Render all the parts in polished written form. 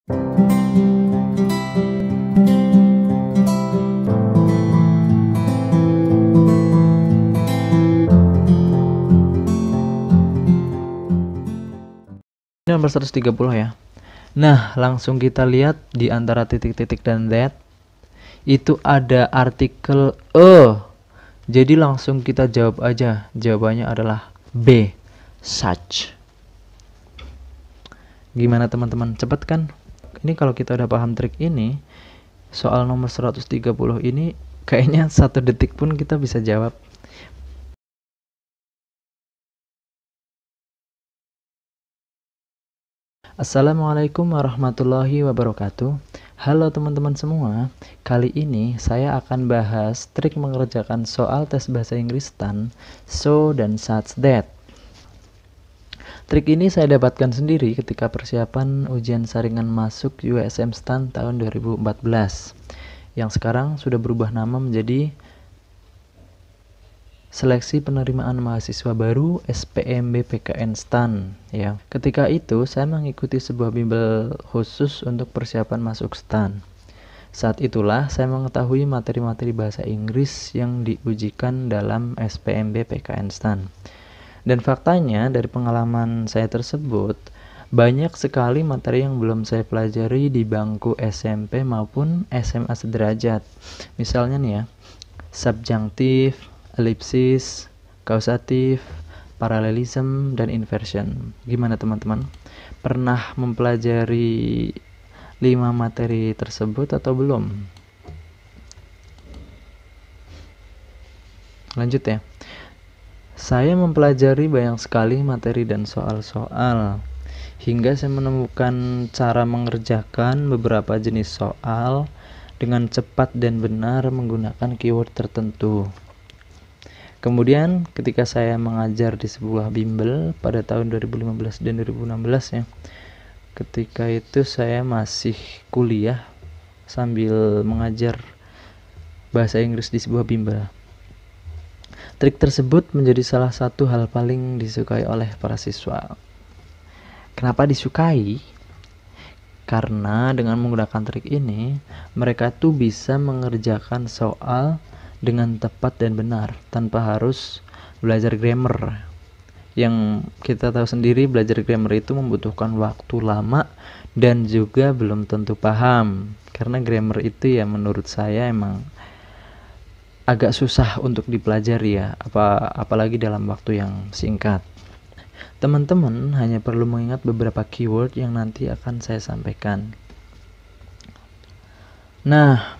Ini nomor 130 ya. Nah, langsung kita lihat di antara titik-titik dan that itu ada artikel e. Jadi langsung kita jawab aja. Jawabannya adalah B, such. Gimana teman-teman? Cepet kan? Ini kalau kita udah paham trik ini, soal nomor 130 ini kayaknya 1 detik pun kita bisa jawab. Assalamualaikum warahmatullahi wabarakatuh. Halo teman-teman semua. Kali ini saya akan bahas trik mengerjakan soal tes bahasa Inggris STAN, so dan such that. Trik ini saya dapatkan sendiri ketika persiapan ujian saringan masuk USM STAN tahun 2014 yang sekarang sudah berubah nama menjadi Seleksi Penerimaan Mahasiswa Baru SPMB PKN STAN ya. Ketika itu saya mengikuti sebuah bimbel khusus untuk persiapan masuk STAN. Saat itulah saya mengetahui materi-materi bahasa Inggris yang diujikan dalam SPMB PKN STAN. Dan faktanya dari pengalaman saya tersebut, banyak sekali materi yang belum saya pelajari di bangku SMP maupun SMA sederajat. Misalnya nih ya, subjunctive, elipsis, kausatif, paralelism, dan inversion. Gimana teman-teman? Pernah mempelajari 5 materi tersebut atau belum? Lanjut ya. Saya mempelajari banyak sekali materi dan soal-soal, hingga saya menemukan cara mengerjakan beberapa jenis soal dengan cepat dan benar menggunakan keyword tertentu. Kemudian ketika saya mengajar di sebuah bimbel pada tahun 2015 dan 2016 ya, ketika itu saya masih kuliah sambil mengajar bahasa Inggris di sebuah bimbel. Trik tersebut menjadi salah satu hal paling disukai oleh para siswa. Kenapa disukai? Karena dengan menggunakan trik ini, mereka tuh bisa mengerjakan soal dengan tepat dan benar tanpa harus belajar grammar. Yang kita tahu sendiri, belajar grammar itu membutuhkan waktu lama dan juga belum tentu paham, karena grammar itu ya menurut saya emang agak susah untuk dipelajari ya, apalagi dalam waktu yang singkat. Teman-teman hanya perlu mengingat beberapa keyword yang nanti akan saya sampaikan. Nah,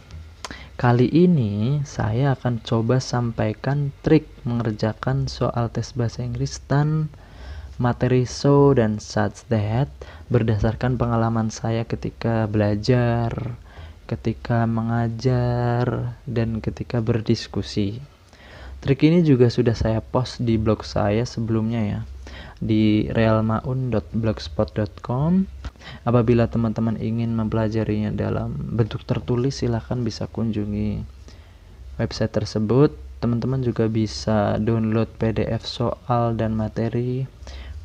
kali ini saya akan coba sampaikan trik mengerjakan soal tes bahasa Inggris STAN materi so dan such that berdasarkan pengalaman saya ketika belajar, ketika mengajar, dan ketika berdiskusi. Trik ini juga sudah saya post di blog saya sebelumnya ya, di realmaun.blogspot.com. Apabila teman-teman ingin mempelajarinya dalam bentuk tertulis, silahkan bisa kunjungi website tersebut. Teman-teman juga bisa download PDF soal dan materi,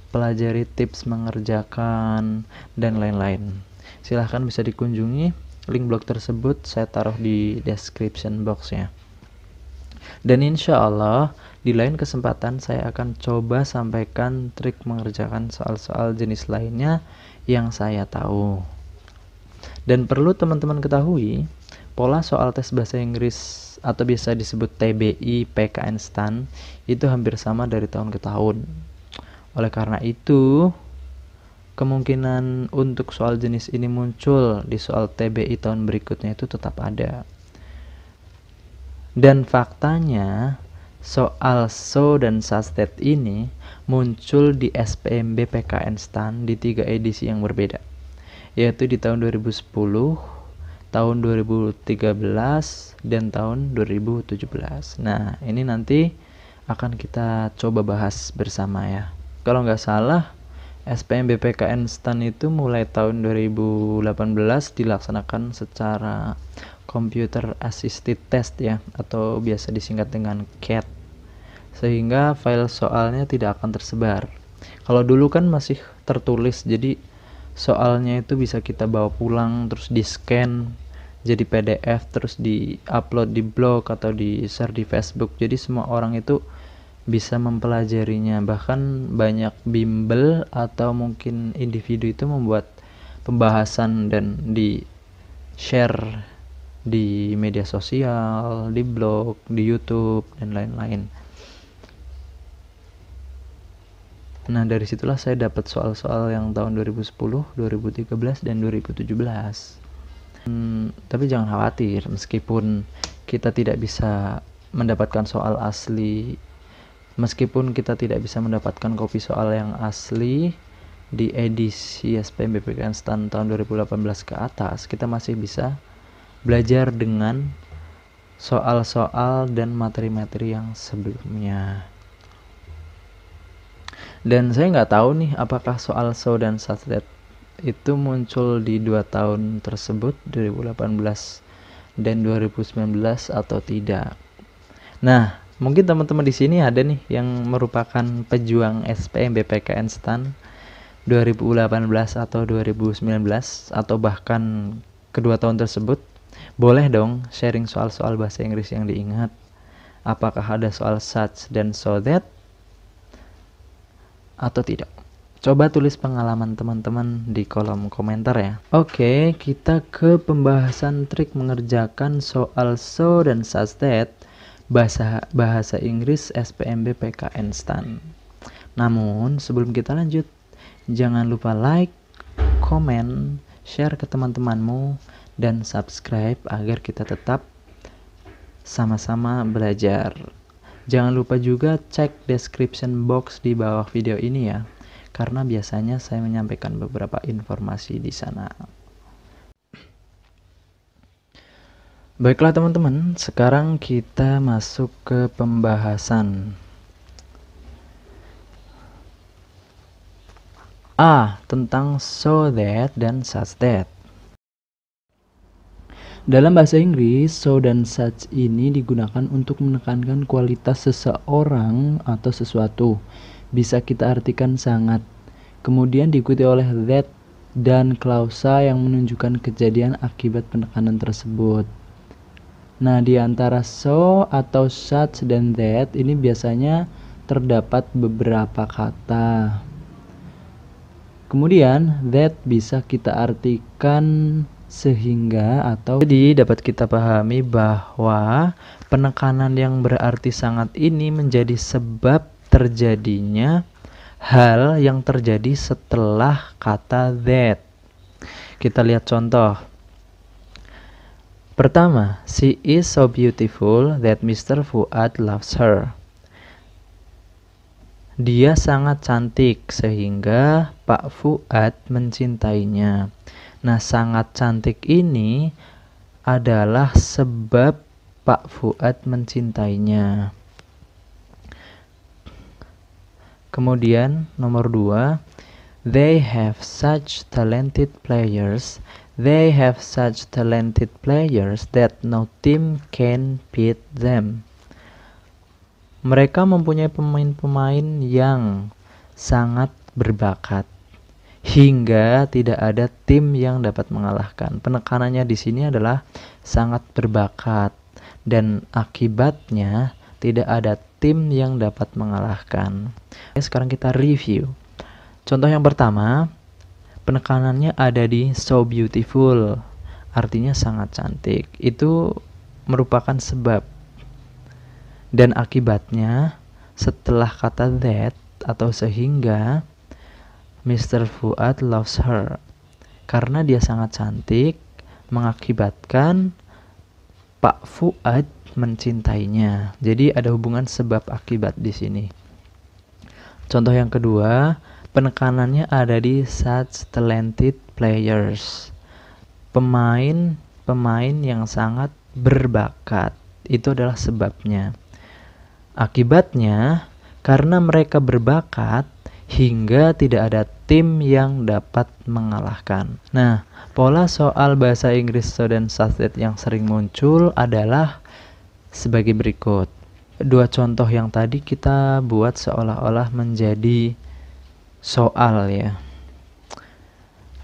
pelajari tips mengerjakan, dan lain-lain. Silahkan bisa dikunjungi. Link blog tersebut saya taruh di description box ya. Dan insya Allah di lain kesempatan saya akan coba sampaikan trik mengerjakan soal-soal jenis lainnya yang saya tahu. Dan perlu teman-teman ketahui, pola soal tes bahasa Inggris atau biasa disebut TBI PKN STAN itu hampir sama dari tahun ke tahun. Oleh karena itu, kemungkinan untuk soal jenis ini muncul di soal TBI tahun berikutnya itu tetap ada. Dan faktanya, soal so dan such that ini muncul di SPMB PKN STAN di 3 edisi yang berbeda, yaitu di tahun 2010, tahun 2013, dan tahun 2017. Nah, ini nanti akan kita coba bahas bersama ya. Kalau nggak salah, SPMB PKN STAN itu mulai tahun 2018 dilaksanakan secara Computer Assisted Test ya, atau biasa disingkat dengan CAT, sehingga file soalnya tidak akan tersebar. Kalau dulu kan masih tertulis, jadi soalnya itu bisa kita bawa pulang, terus di scan jadi PDF, terus di upload di blog atau di share di Facebook. Jadi semua orang itu bisa mempelajarinya. Bahkan banyak bimbel atau mungkin individu itu membuat pembahasan dan di share di media sosial, di blog, di YouTube, dan lain-lain. Nah, dari situlah saya dapat soal-soal yang tahun 2010, 2013, dan 2017. Tapi jangan khawatir, meskipun kita tidak bisa mendapatkan soal asli, meskipun kita tidak bisa mendapatkan kopi soal yang asli di edisi SPMBPK Instan tahun 2018 ke atas, kita masih bisa belajar dengan soal-soal dan materi-materi yang sebelumnya. Dan saya nggak tahu nih apakah soal so dan such that itu muncul di 2 tahun tersebut, 2018 dan 2019 atau tidak. Nah, mungkin teman-teman di sini ada nih yang merupakan pejuang SPMBPK Instan 2018 atau 2019 atau bahkan kedua tahun tersebut. Boleh dong sharing soal-soal bahasa Inggris yang diingat. Apakah ada soal such dan so that atau tidak? Coba tulis pengalaman teman-teman di kolom komentar ya. Oke, kita ke pembahasan trik mengerjakan soal so dan such that bahasa Inggris SPMBPK Instan. Namun, sebelum kita lanjut, jangan lupa like, komen, share ke teman-temanmu, dan subscribe agar kita tetap sama-sama belajar. Jangan lupa juga cek description box di bawah video ini ya, karena biasanya saya menyampaikan beberapa informasi di sana. Baiklah teman-teman, sekarang kita masuk ke pembahasan. Tentang so that dan such that. Dalam bahasa Inggris, so dan such ini digunakan untuk menekankan kualitas seseorang atau sesuatu. Bisa kita artikan sangat. Kemudian diikuti oleh that dan klausa yang menunjukkan kejadian akibat penekanan tersebut. Nah, di antara so atau such dan that ini biasanya terdapat beberapa kata. Kemudian that bisa kita artikan sehingga atau, jadi dapat kita pahami bahwa penekanan yang berarti sangat ini menjadi sebab terjadinya hal yang terjadi setelah kata that. Kita lihat contoh. Pertama, she is so beautiful that Mr. Fuad loves her. Dia sangat cantik sehingga Pak Fuad mencintainya. Nah, sangat cantik ini adalah sebab Pak Fuad mencintainya. Kemudian nomor 2, they have such talented players. They have such talented players that no team can beat them. Mereka mempunyai pemain-pemain yang sangat berbakat hingga tidak ada tim yang dapat mengalahkan. Penekanannya di sini adalah sangat berbakat dan akibatnya tidak ada tim yang dapat mengalahkan. Sekarang kita review. Contoh yang pertama, penekanannya ada di so beautiful, artinya sangat cantik. Itu merupakan sebab. Dan akibatnya setelah kata that atau sehingga, Mr. Fuad loves her. Karena dia sangat cantik, mengakibatkan Pak Fuad mencintainya. Jadi ada hubungan sebab akibat di sini. Contoh yang kedua, penekanannya ada di such talented players. Pemain yang sangat berbakat. Itu adalah sebabnya. Akibatnya, karena mereka berbakat, hingga tidak ada tim yang dapat mengalahkan. Nah, pola soal bahasa Inggris so dan such that yang sering muncul adalah sebagai berikut. 2 contoh yang tadi kita buat seolah-olah menjadi soal ya.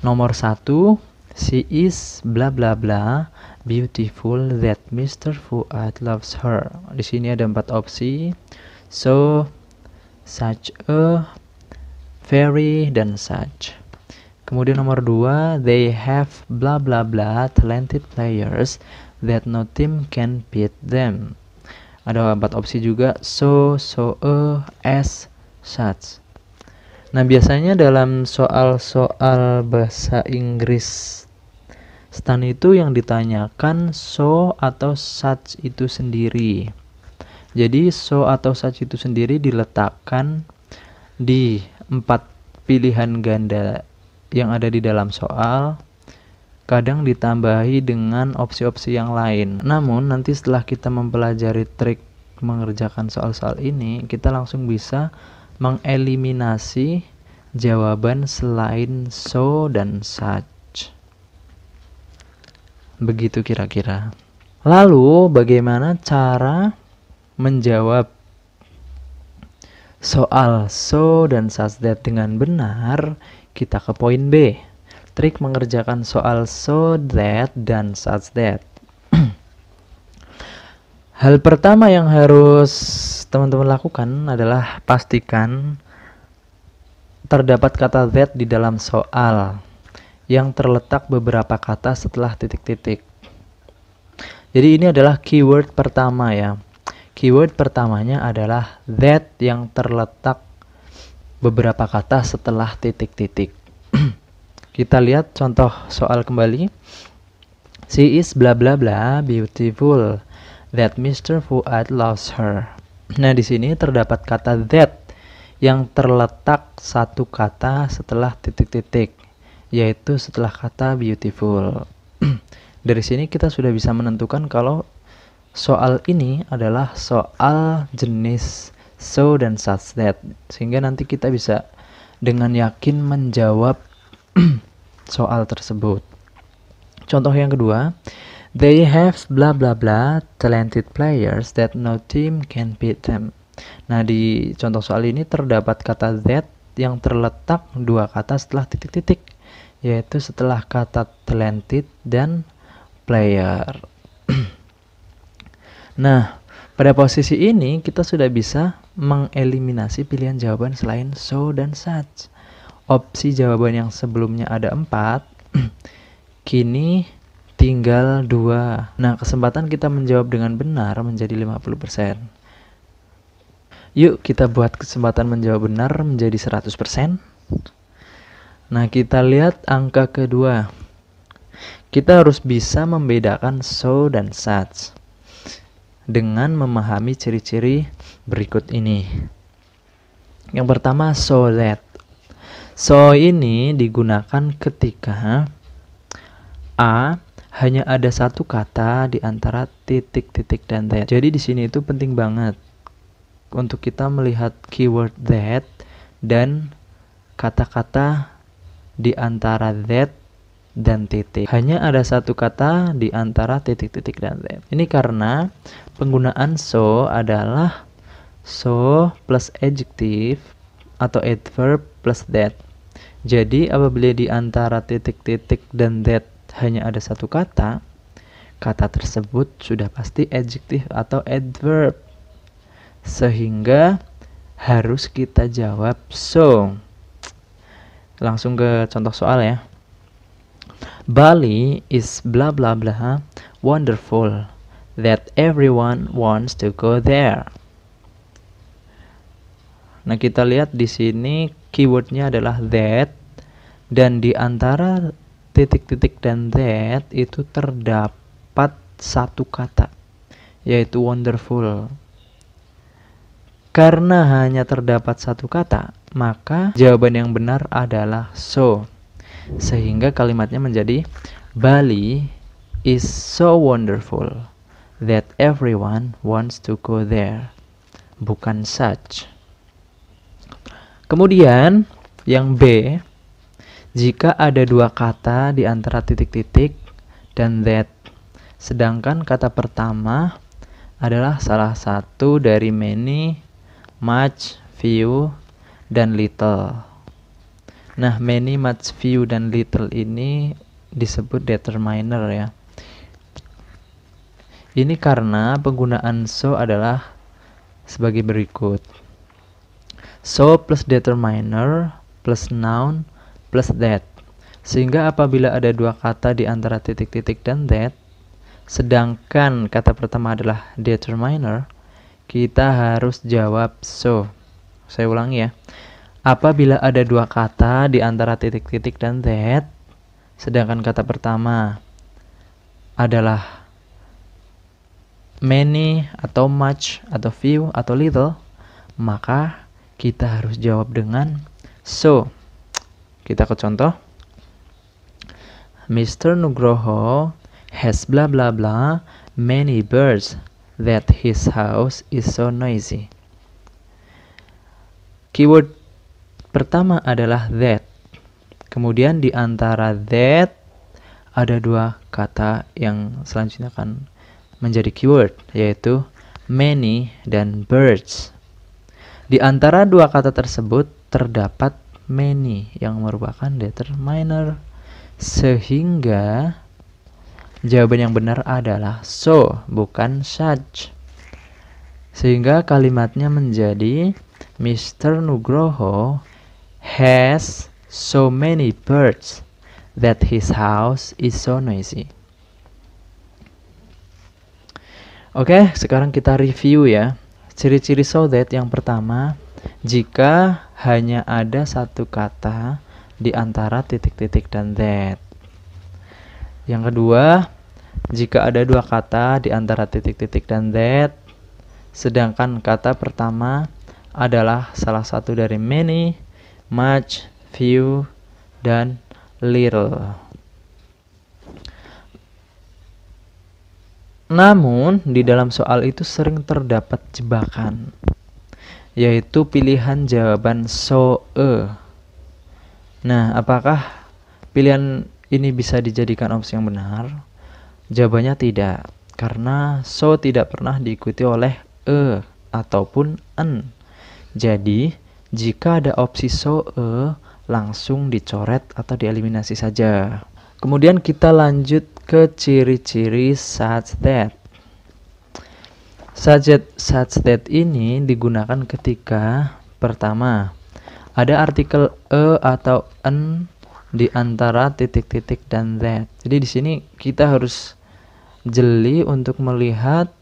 Nomor 1, she is bla bla bla beautiful that Mr. Fuad loves her. Di sini ada 4 opsi. So, such a, very, dan such. Kemudian nomor 2, they have bla bla bla talented players that no team can beat them. Ada 4 opsi juga. So, as, such. Nah, biasanya dalam soal-soal bahasa Inggris STAN itu yang ditanyakan so atau such itu sendiri. Jadi so atau such itu sendiri diletakkan di 4 pilihan ganda yang ada di dalam soal, kadang ditambahi dengan opsi-opsi yang lain. Namun nanti setelah kita mempelajari trik mengerjakan soal-soal ini, kita langsung bisa mengeliminasi jawaban selain so dan such. Begitu kira-kira. Lalu bagaimana cara menjawab soal so dan such that dengan benar? Kita ke poin B. Trik mengerjakan soal so that dan such that. Hal pertama yang harus teman-teman lakukan adalah pastikan terdapat kata that di dalam soal yang terletak beberapa kata setelah titik-titik. Jadi ini adalah keyword pertama ya. Keyword pertamanya adalah that yang terletak beberapa kata setelah titik-titik. Kita lihat contoh soal kembali. She is bla bla bla beautiful that Mr. Fuad loves her. Nah, di sini terdapat kata that yang terletak satu kata setelah titik-titik, yaitu setelah kata beautiful. Dari sini kita sudah bisa menentukan kalau soal ini adalah soal jenis so dan such that, sehingga nanti kita bisa dengan yakin menjawab soal tersebut. Contoh yang kedua, they have bla bla bla talented players that no team can beat them. Nah, di contoh soal ini terdapat kata that yang terletak 2 kata setelah titik-titik, yaitu setelah kata talented dan player. Nah, pada posisi ini kita sudah bisa mengeliminasi pilihan jawaban selain so dan such. Opsi jawaban yang sebelumnya ada 4, kini tinggal 2. Nah, kesempatan kita menjawab dengan benar menjadi 50%. Yuk kita buat kesempatan menjawab benar menjadi 100%. Nah, kita lihat angka kedua. Kita harus bisa membedakan so dan such dengan memahami ciri-ciri berikut ini. Yang pertama, so that. So ini digunakan ketika A hanya ada satu kata di antara titik-titik dan that. Jadi di sini itu penting banget untuk kita melihat keyword that dan kata-kata di antara that dan titik. Hanya ada satu kata di antara titik-titik dan that. Ini karena penggunaan so adalah so plus adjective atau adverb plus that. Jadi apabila di antara titik-titik dan that hanya ada satu kata, kata tersebut sudah pasti adjective atau adverb. Sehingga harus kita jawab so. Langsung ke contoh soal ya. Bali is bla bla bla wonderful that everyone wants to go there. Nah, kita lihat di sini keywordnya adalah that, dan di antara titik-titik dan that itu terdapat satu kata, yaitu wonderful. Karena hanya terdapat satu kata, maka jawaban yang benar adalah so. Sehingga kalimatnya menjadi Bali is so wonderful that everyone wants to go there. Bukan such. Kemudian yang B, jika ada 2 kata di antara titik-titik dan that, sedangkan kata pertama adalah salah satu dari many, much, few, dan little. Nah, many, much, few, dan little ini disebut determiner ya. Ini karena penggunaan so adalah sebagai berikut. So plus determiner plus noun plus that. Sehingga apabila ada dua kata di antara titik-titik dan that, sedangkan kata pertama adalah determiner, kita harus jawab so. Saya ulangi ya. Apabila ada dua kata di antara titik-titik dan that, sedangkan kata pertama adalah many atau much atau few atau little, maka kita harus jawab dengan so. Kita ke contoh. Mr. Nugroho has blah blah blah many birds that his house is so noisy. Keyword pertama adalah that. Kemudian di antara that ada dua kata yang selanjutnya akan menjadi keyword, yaitu many dan birds. Di antara dua kata tersebut terdapat many yang merupakan determiner, sehingga jawaban yang benar adalah so, bukan such. Sehingga kalimatnya menjadi Mr. Nugroho has so many birds that his house is so noisy. Oke, sekarang kita review ya. Ciri-ciri so that yang pertama, jika hanya ada satu kata di antara titik-titik dan that. Yang kedua, jika ada dua kata di antara titik-titik dan that, sedangkan kata pertama adalah salah satu dari many, much, few, dan little. Namun, di dalam soal itu sering terdapat jebakan, yaitu pilihan jawaban so-e. Nah, apakah pilihan ini bisa dijadikan opsi yang benar? Jawabannya tidak, karena so tidak pernah diikuti oleh e ataupun en. Jadi, jika ada opsi so-e, langsung dicoret atau dieliminasi saja. Kemudian kita lanjut ke ciri-ciri such that. Such that ini digunakan ketika pertama, ada artikel e atau en di antara titik-titik dan that. Jadi di sini kita harus jeli untuk melihat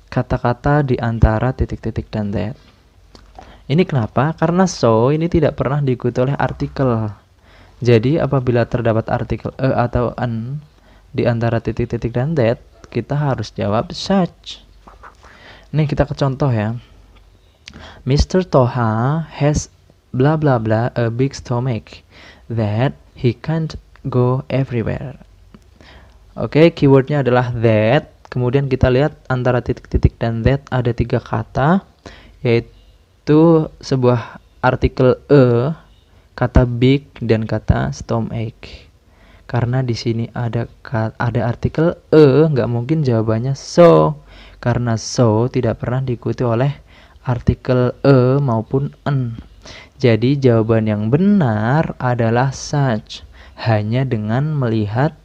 kata-kata di antara titik-titik dan that. Ini kenapa? Karena so ini tidak pernah diikuti oleh artikel. Jadi apabila terdapat artikel e atau en di antara titik-titik dan that, kita harus jawab such. Nih kita ke contoh ya. Mr. Toha has blah blah blah a big stomach that he can't go everywhere. Oke, keywordnya adalah that. Kemudian kita lihat antara titik-titik dan that ada tiga kata, yaitu sebuah artikel e, kata big, dan kata stomach. Karena di sini ada artikel e, nggak mungkin jawabannya so, karena so tidak pernah diikuti oleh artikel e maupun en. Jadi jawaban yang benar adalah such, hanya dengan melihat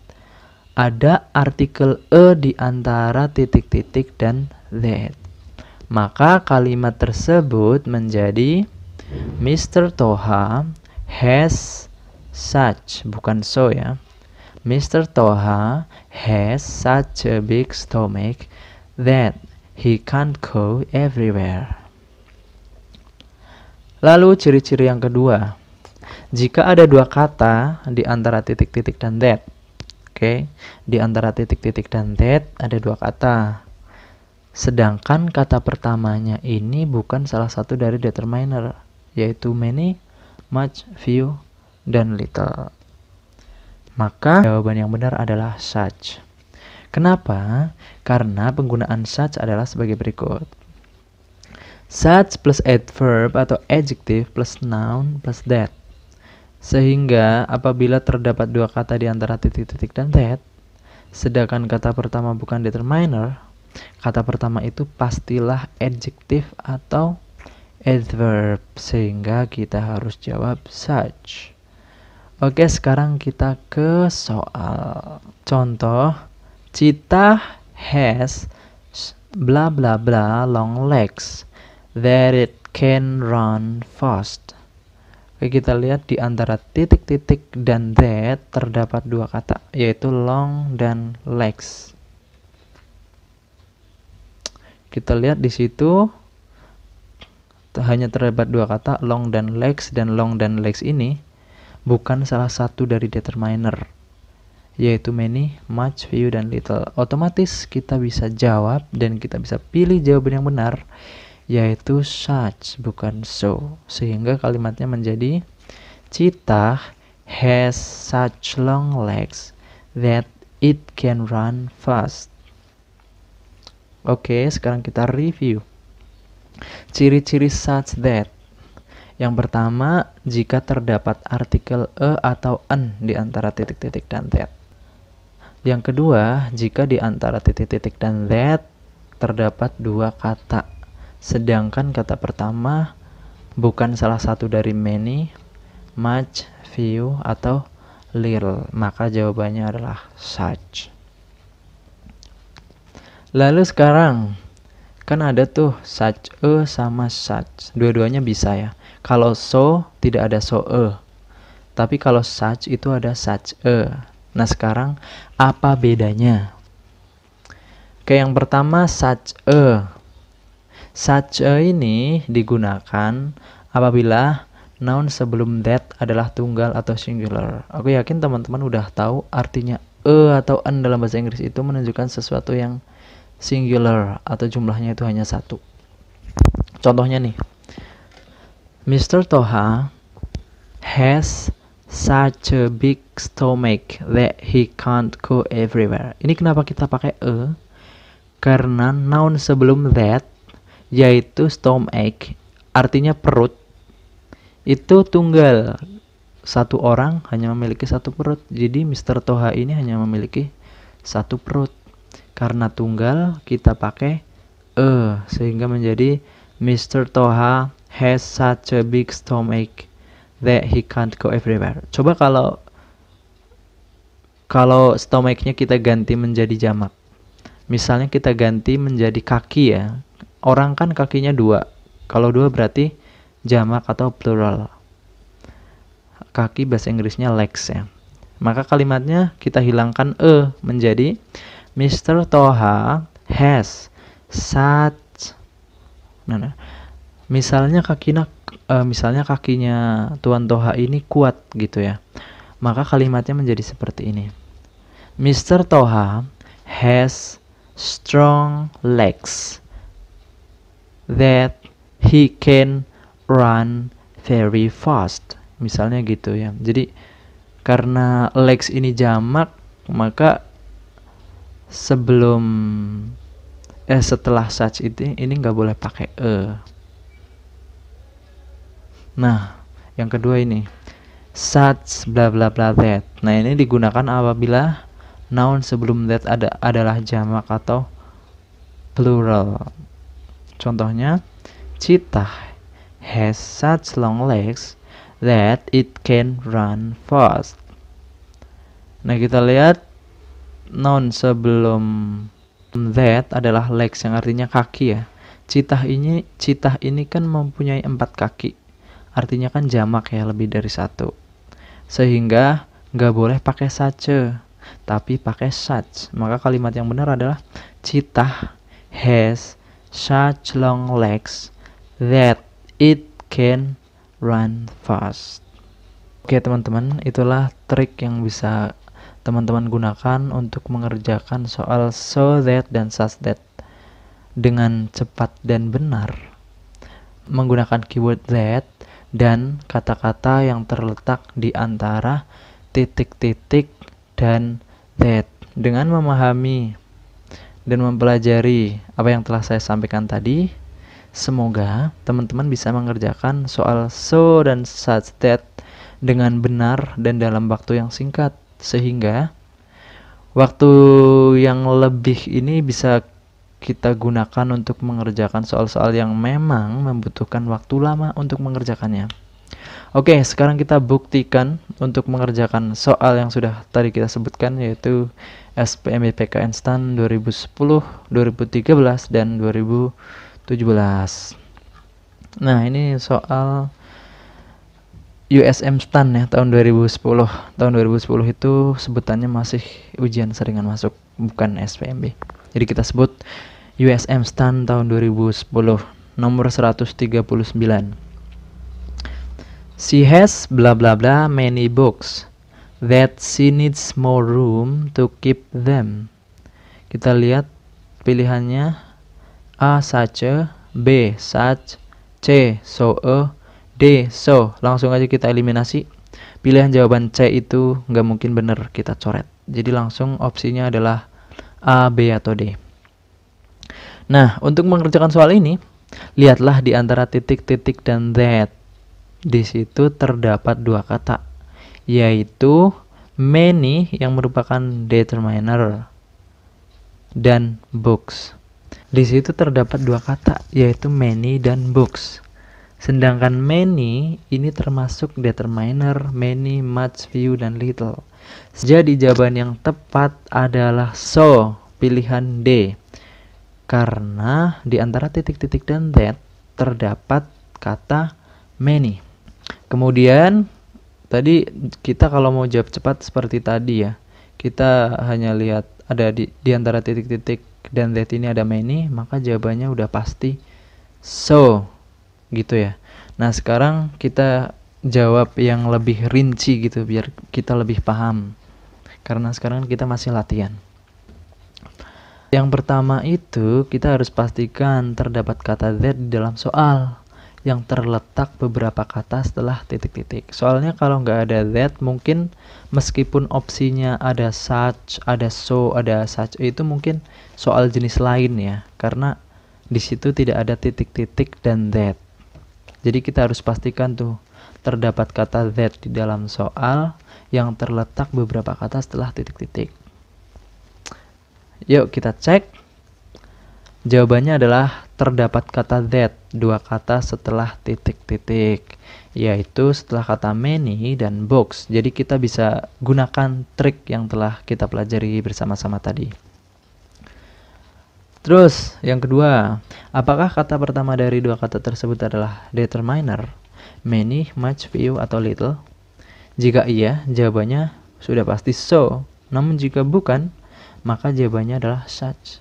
ada artikel e di antara titik-titik dan that. Maka kalimat tersebut menjadi Mr. Toha has such, bukan so ya. Mr. Toha has such a big stomach that he can't go everywhere. Lalu ciri-ciri yang kedua, jika ada dua kata di antara titik-titik dan that. Oke, di antara titik-titik dan that ada dua kata. Sedangkan kata pertamanya ini bukan salah satu dari determiner, yaitu many, much, few, dan little. Maka jawaban yang benar adalah such. Kenapa? Karena penggunaan such adalah sebagai berikut. Such plus adverb atau adjective plus noun plus that. Sehingga apabila terdapat dua kata di antara titik-titik dan that, sedangkan kata pertama bukan determiner, kata pertama itu pastilah adjective atau adverb, sehingga kita harus jawab such. Oke, sekarang kita ke soal. Contoh, cheetah has bla bla bla long legs that it can run fast. Oke, kita lihat di antara titik-titik dan that terdapat dua kata, yaitu long dan legs. Kita lihat di situ hanya terdapat dua kata, long dan legs, dan long dan legs ini bukan salah satu dari determiner, yaitu many, much, few, dan little. Otomatis kita bisa jawab dan kita bisa pilih jawaban yang benar, yaitu such, bukan so. Sehingga kalimatnya menjadi cheetah has such long legs that it can run fast. Oke, sekarang kita review ciri-ciri such that. Yang pertama, jika terdapat artikel a atau an di antara titik-titik dan that. Yang kedua, jika di antara titik-titik dan that terdapat dua kata, sedangkan kata pertama bukan salah satu dari many, much, few, atau little, maka jawabannya adalah such. Lalu sekarang, kan ada tuh such a sama such, dua-duanya bisa ya. Kalau so, tidak ada so a, tapi kalau such itu ada such a. Nah sekarang, apa bedanya? Oke, yang pertama such a. Such a ini digunakan apabila noun sebelum that adalah tunggal atau singular. Aku yakin teman-teman udah tahu artinya atau an dalam bahasa Inggris itu menunjukkan sesuatu yang singular atau jumlahnya itu hanya satu. Contohnya nih, Mr. Toha has such a big stomach that he can't go everywhere. Ini kenapa kita pakai a? Karena noun sebelum that, yaitu stomach, artinya perut, itu tunggal. Satu orang hanya memiliki satu perut. Jadi Mr. Toha ini hanya memiliki satu perut. Karena tunggal kita pakai sehingga menjadi Mr. Toha has such a big stomach that he can't go everywhere. Coba kalau stomachnya kita ganti menjadi jamak. Misalnya kita ganti menjadi kaki ya. Orang kan kakinya dua. Kalau dua berarti jamak atau plural. Kaki bahasa Inggrisnya legs ya. Maka kalimatnya kita hilangkan menjadi Mr. Toha has such. Misalnya kakinya Tuan Toha ini kuat gitu ya. Maka kalimatnya menjadi seperti ini. Mr. Toha has strong legs that he can run very fast. Misalnya gitu ya. Jadi karena legs ini jamak, maka setelah such ini nggak boleh pakai Nah, yang kedua ini such bla bla bla that. Nah, ini digunakan apabila noun sebelum that adalah jamak atau plural. Contohnya, cheetah has such long legs that it can run fast. Nah, kita lihat noun sebelum that adalah legs yang artinya kaki ya. Cheetah ini kan mempunyai 4 kaki. Artinya kan jamak ya, lebih dari satu. Sehingga nggak boleh pakai such, tapi pakai such. Maka kalimat yang benar adalah cheetah has such long legs that it can run fast. Oke teman-teman, itulah trik yang bisa teman-teman gunakan untuk mengerjakan soal so that dan such that dengan cepat dan benar menggunakan keyword that dan kata-kata yang terletak di antara titik-titik dan that. Dengan memahami dan mempelajari apa yang telah saya sampaikan tadi, semoga teman-teman bisa mengerjakan soal so dan such that dengan benar dan dalam waktu yang singkat, sehingga waktu yang lebih ini bisa kita gunakan untuk mengerjakan soal-soal yang memang membutuhkan waktu lama untuk mengerjakannya. Oke, sekarang kita buktikan untuk mengerjakan soal yang sudah tadi kita sebutkan, yaitu SPMIPK Instan 2010, 2013, dan 2017. Nah, ini soal USM STAN ya, tahun 2010. Tahun 2010 itu sebutannya masih ujian saringan masuk, bukan SPMB. Jadi kita sebut USM STAN tahun 2010, nomor 139. She has blah blah blah many books that she needs more room to keep them. Kita lihat pilihannya: A such a, B such, C so a, D so. Langsung aja kita eliminasi. Pilihan jawaban C itu nggak mungkin benar, kita coret. Jadi langsung opsinya adalah A, B, atau D. Nah, untuk mengerjakan soal ini, lihatlah di antara titik-titik dan that. Di situ terdapat dua kata, yaitu many yang merupakan determiner dan books. Di situ terdapat dua kata, yaitu many dan books. Sedangkan many ini termasuk determiner, many, much, few, dan little. Jadi jawaban yang tepat adalah so, pilihan D. Karena di antara titik-titik dan that terdapat kata many. Kemudian tadi kita kalau mau jawab cepat seperti tadi ya, kita hanya lihat ada di antara titik-titik dan that ini ada many, maka jawabannya udah pasti so, gitu ya. Nah, sekarang kita jawab yang lebih rinci gitu biar kita lebih paham, karena sekarang kita masih latihan. Yang pertama itu kita harus pastikan terdapat kata that di dalam soal yang terletak beberapa kata setelah titik-titik. Soalnya kalau nggak ada that, mungkin meskipun opsinya ada such, ada so, ada such, itu mungkin soal jenis lain ya, karena di situ tidak ada titik-titik dan that. Jadi kita harus pastikan tuh terdapat kata that di dalam soal yang terletak beberapa kata setelah titik-titik. Yuk kita cek. Jawabannya adalah terdapat kata that, dua kata setelah titik-titik, yaitu setelah kata many dan books. Jadi kita bisa gunakan trik yang telah kita pelajari bersama-sama tadi. Terus yang kedua, apakah kata pertama dari dua kata tersebut adalah determiner, many, much, few, atau little? Jika iya, jawabannya sudah pasti so. Namun jika bukan, maka jawabannya adalah such.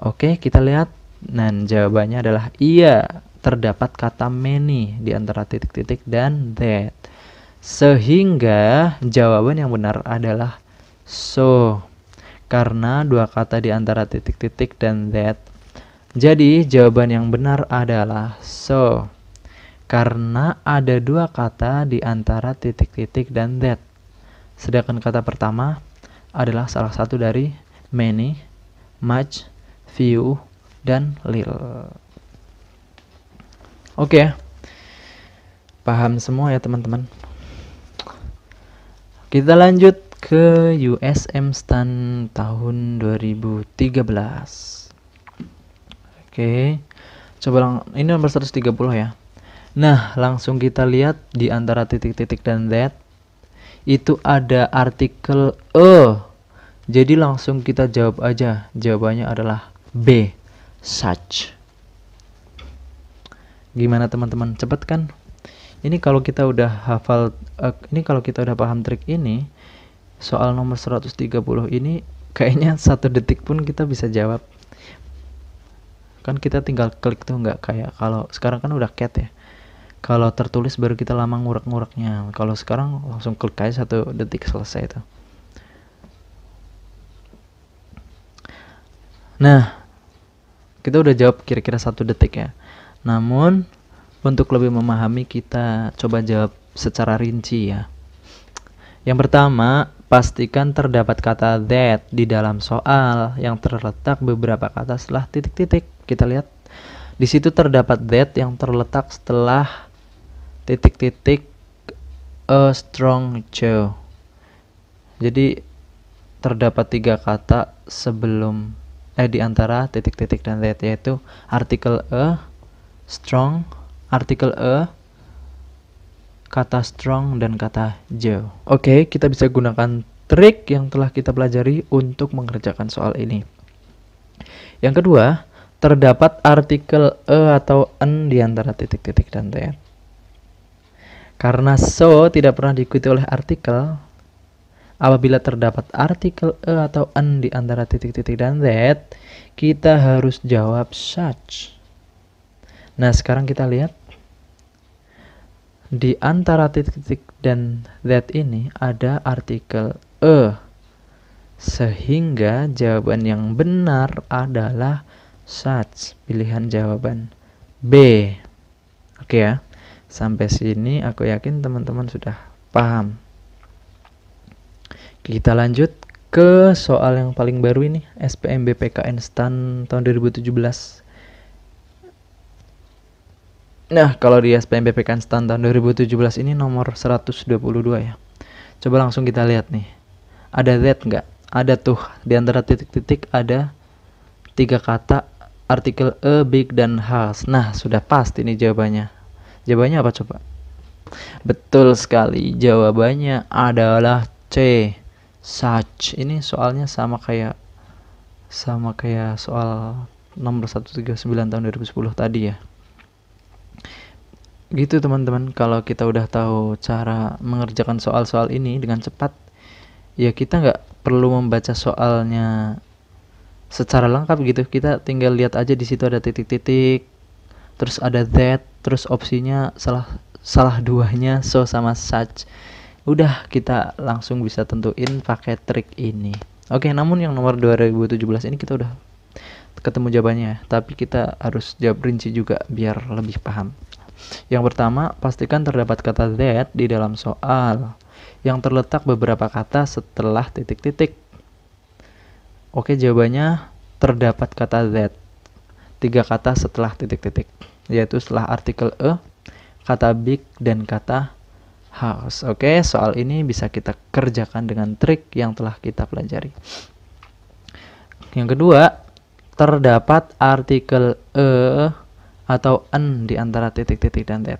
Oke, kita lihat. Dan jawabannya adalah iya, terdapat kata many di antara titik-titik dan that. Sehingga jawaban yang benar adalah so, karena dua kata di antara titik-titik dan that. Jadi jawaban yang benar adalah so, karena ada dua kata di antara titik-titik dan that. Sedangkan kata pertama adalah salah satu dari many, much, few, dan little. Oke, paham semua ya teman-teman. Kita lanjut ke USM STAN tahun 2013. Oke, coba ini nomor 130 ya. Nah, langsung kita lihat di antara titik-titik dan that itu ada artikel e. Jadi langsung kita jawab aja. Jawabannya adalah B, such. Gimana teman-teman? Cepet kan? Ini kalau kita udah hafal, ini kalau kita udah paham trik ini, soal nomor 130 ini kayaknya 1 detik pun kita bisa jawab. Kan kita tinggal klik tuh, nggak kayak kalau sekarang kan udah cat ya. Kalau tertulis baru kita lama ngurak-nguraknya. Kalau sekarang langsung klik aja 1 detik selesai itu. Nah, kita udah jawab kira-kira 1 detik ya. Namun untuk lebih memahami, kita coba jawab secara rinci ya. Yang pertama, pastikan terdapat kata that di dalam soal yang terletak beberapa kata setelah titik-titik. Kita lihat di situ terdapat that yang terletak setelah titik-titik a strong jaw. Jadi terdapat 3 kata sebelum di antara titik-titik dan that, yaitu artikel a, strong, artikel a, kata strong, dan kata jauh. Oke, kita bisa gunakan trik yang telah kita pelajari untuk mengerjakan soal ini. Yang kedua, terdapat artikel a atau an di antara titik-titik dan that. Karena so tidak pernah diikuti oleh artikel, apabila terdapat artikel a atau an di antara titik-titik dan that, kita harus jawab such. Nah, sekarang kita lihat di antara titik-titik dan that ini ada artikel a, sehingga jawaban yang benar adalah such, pilihan jawaban B. Oke ya, sampai sini aku yakin teman-teman sudah paham. Kita lanjut ke soal yang paling baru ini, SPMBPKN STAN tahun 2017. Nah, kalau di SPMBPKN STAN tahun 2017 ini nomor 122 ya. Coba langsung kita lihat nih. Ada that nggak? Ada tuh, di antara titik-titik ada 3 kata artikel a, big, dan has. Nah, sudah pasti nih jawabannya. Jawabannya apa coba? Betul sekali, jawabannya adalah C, such. Ini soalnya sama kayak soal nomor 139 tahun 2010 tadi ya. Gitu teman-teman, kalau kita udah tahu cara mengerjakan soal-soal ini dengan cepat, ya kita nggak perlu membaca soalnya secara lengkap gitu. Kita tinggal lihat aja di situ ada titik-titik, terus ada that, terus opsinya salah duanya so sama such. Udah, kita langsung bisa tentuin pakai trik ini. Oke, namun yang nomor 2017 ini kita udah ketemu jawabannya, tapi kita harus jawab rinci juga biar lebih paham. Yang pertama, pastikan terdapat kata that di dalam soal yang terletak beberapa kata setelah titik-titik. Oke, jawabannya terdapat kata that 3 kata setelah titik-titik, yaitu setelah artikel a, kata big, dan kata house. Oke, soal ini bisa kita kerjakan dengan trik yang telah kita pelajari. Yang kedua, terdapat artikel a atau an di antara titik-titik dan that.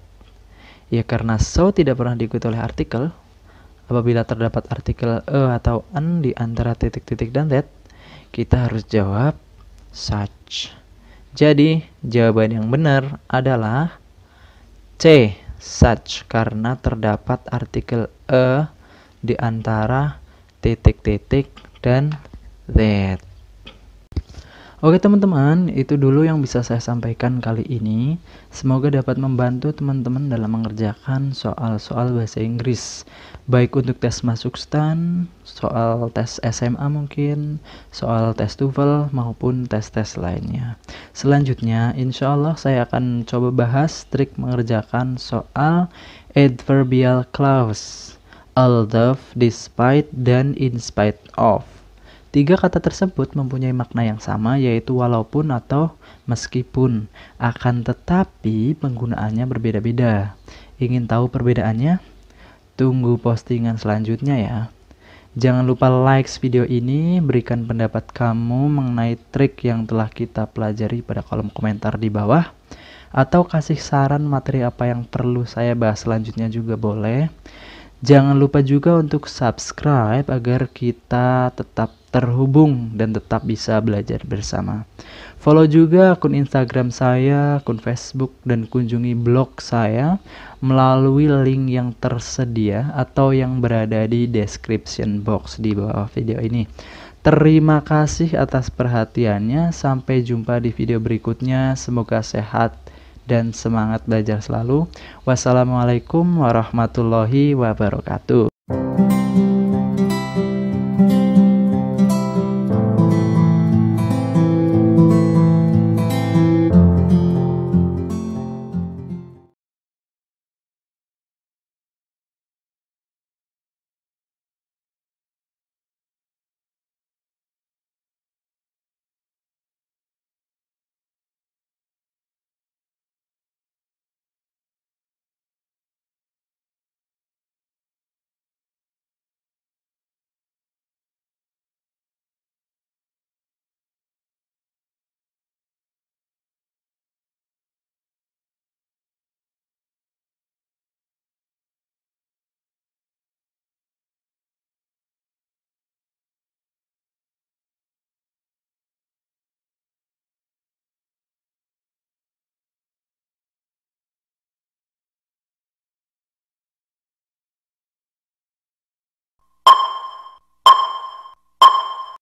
Ya, karena so tidak pernah diikuti oleh artikel, apabila terdapat artikel a atau an di antara titik-titik dan that, kita harus jawab such. Jadi, jawaban yang benar adalah C, such, karena terdapat artikel a di antara titik-titik dan that. Oke teman-teman, itu dulu yang bisa saya sampaikan kali ini. Semoga dapat membantu teman-teman dalam mengerjakan soal-soal bahasa Inggris, baik untuk tes masuk STAN, soal tes SMA mungkin, soal tes TOEFL, maupun tes-tes lainnya. Selanjutnya, insya Allah saya akan coba bahas trik mengerjakan soal adverbial clause, although, despite, dan in spite of. 3 kata tersebut mempunyai makna yang sama, yaitu walaupun atau meskipun. Akan tetapi penggunaannya berbeda-beda. Ingin tahu perbedaannya? Tunggu postingan selanjutnya ya. Jangan lupa like video ini, berikan pendapat kamu mengenai trik yang telah kita pelajari pada kolom komentar di bawah, atau kasih saran materi apa yang perlu saya bahas selanjutnya juga boleh. Jangan lupa juga untuk subscribe agar kita tetap terhubung dan tetap bisa belajar bersama. Follow juga akun Instagram saya, akun Facebook, dan kunjungi blog saya melalui link yang tersedia atau yang berada di description box di bawah video ini. Terima kasih atas perhatiannya. Sampai jumpa di video berikutnya. Semoga sehat dan semangat belajar selalu. Wassalamualaikum warahmatullahi wabarakatuh.